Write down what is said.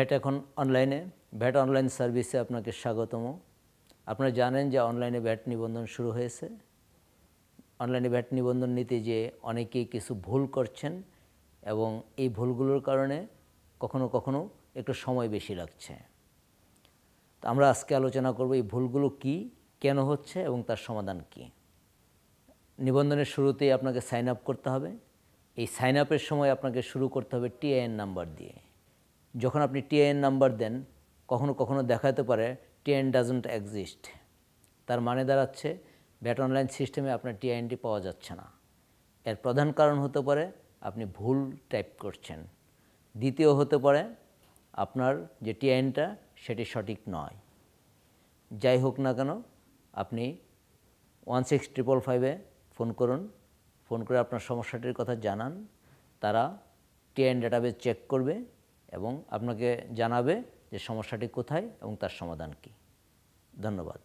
VAT এখন অনলাইনে, VAT online সার্ভিসে আপনাকে স্বাগতম। আপনারা জানেন যে অনলাইনে ভ্যাট নিবন্ধন শুরু হয়েছে। অনলাইনে ভ্যাট নিবন্ধন নিতে যে অনেকেই কিছু ভুল করছেন এবং এই ভুলগুলোর কারণে কখনো কখনো একটু সময় বেশি লাগছে। তো আমরা আজকে আলোচনা করব এই ভুলগুলো কি, কেন হচ্ছে এবং তার সমাধান কি। নিবন্ধনের শুরুতেই আপনাকে সাইন আপ করতে হবে। এই সাইন আপের সময় আপনাকে শুরু করতে হবে টিআইএন নাম্বার দিয়ে। যখন আপনি টিআইএন নাম্বার দেন, কখনো কখনো দেখাতে পারে টিআইএন ডাজন্ট এক্সিস্ট। তার মানে দাঁড়াচ্ছে ভ্যাট অনলাইন সিস্টেমে আপনার টিআইএনটি পাওয়া যাচ্ছে না। এর প্রধান কারণ হতে পারে আপনি ভুল টাইপ করছেন। দ্বিতীয় হতে পারে আপনার যে টিআইএনটা সেটি সঠিক নয়। যাই হোক না কেন, আপনি 16555-এ ফোন করুন। ফোন করে আপনার সমস্যাটির কথা জানান। তারা টিআইএন ডাটাবেস চেক করবে এবং আপনাকে জানাবে যে সমস্যাটি কোথায় এবং তার সমাধান কী। ধন্যবাদ।